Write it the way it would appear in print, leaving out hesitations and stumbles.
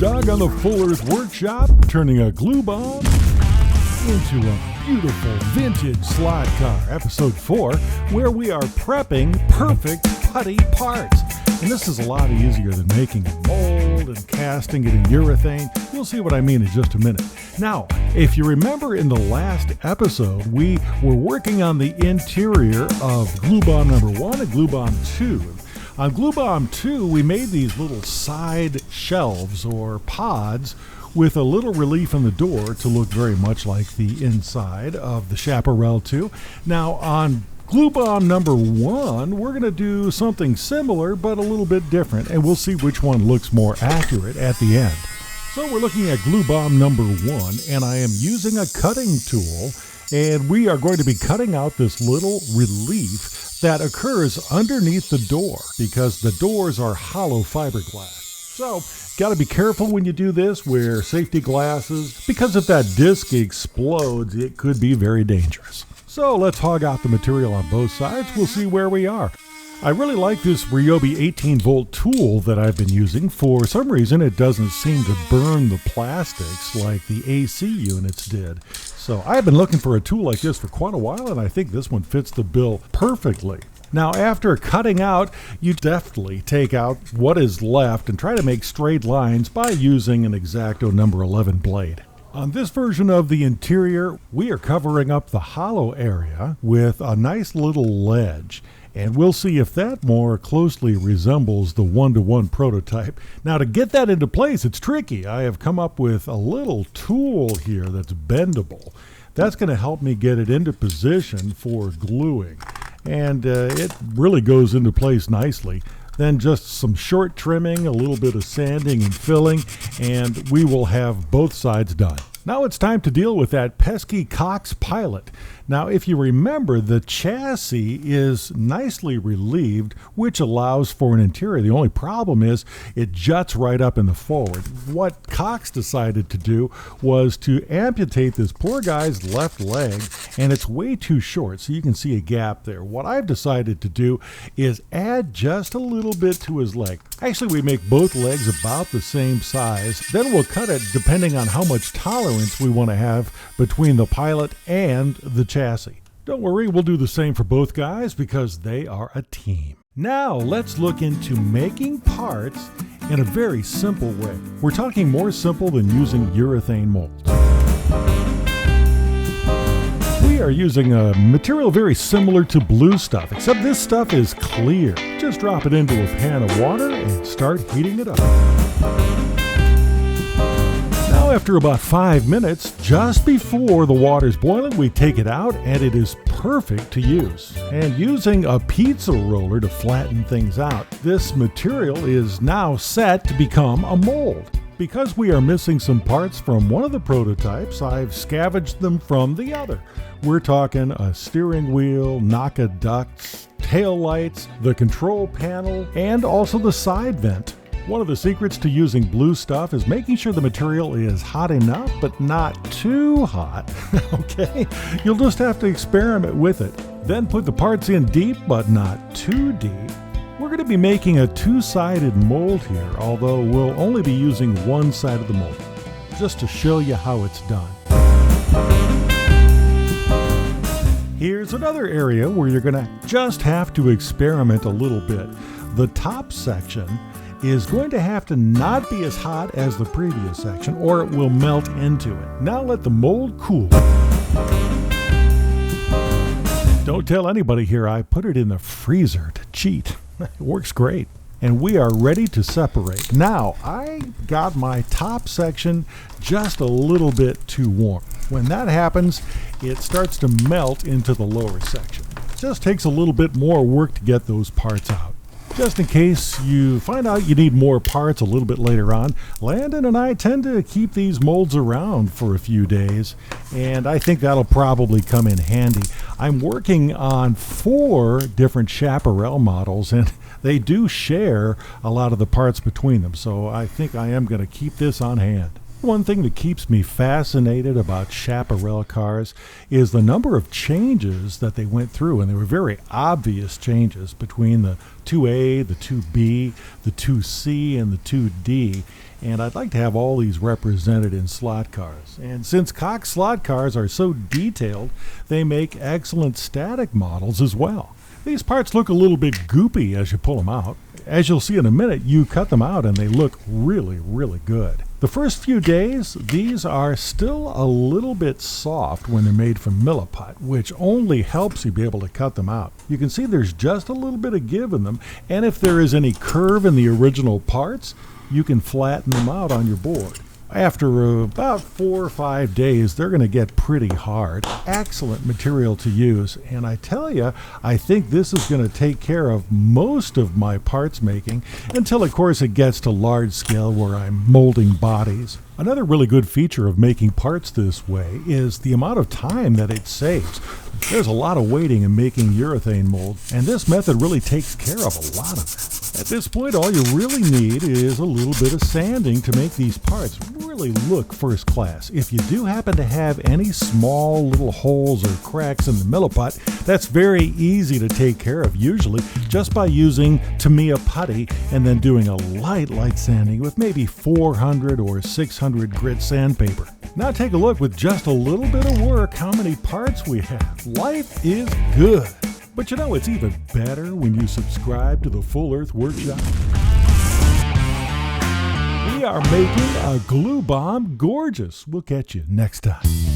Doug on the Fuller's Workshop, turning a glue bomb into a beautiful vintage slide car. Episode 4, where we are prepping perfect putty parts. And this is a lot easier than making a mold and casting it in urethane. You'll see what I mean in just a minute. Now, if you remember in the last episode, we were working on the interior of glue bomb number 1 and glue bomb 2. On glue bomb 2, we made these little side shelves or pods with a little relief in the door to look very much like the inside of the Chaparral 2. Now, on glue bomb number 1, we're going to do something similar but a little bit different, and we'll see which one looks more accurate at the end. So we're looking at glue bomb number 1, and I am using a cutting tool, and we are going to be cutting out this little relief that occurs underneath the door because the doors are hollow fiberglass. So, got to be careful when you do this, wear safety glasses, because if that disc explodes, it could be very dangerous. So let's hog out the material on both sides. We'll see where we are. I really like this Ryobi 18-volt tool that I've been using. For some reason, it doesn't seem to burn the plastics like the AC units did. So I've been looking for a tool like this for quite a while, and I think this one fits the bill perfectly. Now, after cutting out, you deftly take out what is left and try to make straight lines by using an X-Acto number 11 blade. On this version of the interior, we are covering up the hollow area with a nice little ledge, and we'll see if that more closely resembles the one-to-one prototype. Now, to get that into place, it's tricky. I have come up with a little tool here that's bendable. That's going to help me get it into position for gluing, and it really goes into place nicely. Then just some short trimming, a little bit of sanding and filling, and we will have both sides done. Now it's time to deal with that pesky Cox Pilot. Now, if you remember, the chassis is nicely relieved, which allows for an interior. The only problem is it juts right up in the forward. What Cox decided to do was to amputate this poor guy's left leg, and it's way too short, so you can see a gap there. What I've decided to do is add just a little bit to his leg. Actually, we make both legs about the same size. Then we'll cut it depending on how much tolerance we want to have between the Pilot and the chassis. Don't worry, we'll do the same for both guys because they are a team. Now let's look into making parts in a very simple way. We're talking more simple than using urethane molds. We are using a material very similar to blue stuff, except this stuff is clear. Just drop it into a pan of water and start heating it up. After about 5 minutes, just before the water's boiling, we take it out and it is perfect to use. And using a pizza roller to flatten things out, this material is now set to become a mold. Because we are missing some parts from one of the prototypes, I've scavenged them from the other. We're talking a steering wheel, NACA ducts, tail lights, the control panel, and also the side vent. One of the secrets to using blue stuff is making sure the material is hot enough, but not too hot, okay? You'll just have to experiment with it. Then put the parts in deep, but not too deep. We're going to be making a two-sided mold here, although we'll only be using one side of the mold, just to show you how it's done. Here's another area where you're going to just have to experiment a little bit. The top section is going to have to not be as hot as the previous section or it will melt into it. Now let the mold cool. Don't tell anybody here I put it in the freezer to cheat. It works great. And we are ready to separate. Now, I got my top section just a little bit too warm. When that happens, it starts to melt into the lower section. It just takes a little bit more work to get those parts out. Just in case you find out you need more parts a little bit later on, Landon and I tend to keep these molds around for a few days, and I think that'll probably come in handy. I'm working on 4 different Chaparral models, and they do share a lot of the parts between them, so I think I am going to keep this on hand. One thing that keeps me fascinated about Chaparral cars is the number of changes that they went through, and they were very obvious changes between the 2A, the 2B, the 2C, and the 2D. and I'd like to have all these represented in slot cars. And since Cox slot cars are so detailed, they make excellent static models as well. These parts look a little bit goopy as you pull them out. As you'll see in a minute, you cut them out and they look really, really good. The first few days, these are still a little bit soft when they're made from Milliput, which only helps you be able to cut them out. You can see there's just a little bit of give in them, and if there is any curve in the original parts, you can flatten them out on your board. After about 4 or 5 days, they're going to get pretty hard. Excellent material to use, and I tell you, I think this is going to take care of most of my parts making until, of course, it gets to large scale where I'm molding bodies. Another really good feature of making parts this way is the amount of time that it saves. There's a lot of waiting in making urethane mold, and this method really takes care of a lot of it. At this point, all you really need is a little bit of sanding to make these parts really look first class. If you do happen to have any small little holes or cracks in the Milliput, that's very easy to take care of, usually just by using Tamiya putty and then doing a light sanding with maybe 400 or 600 grit sandpaper. Now take a look, with just a little bit of work, how many parts we have. Life is good. But you know, it's even better when you subscribe to the Full Earth Workshop. We are making a glue bomb gorgeous. We'll catch you next time.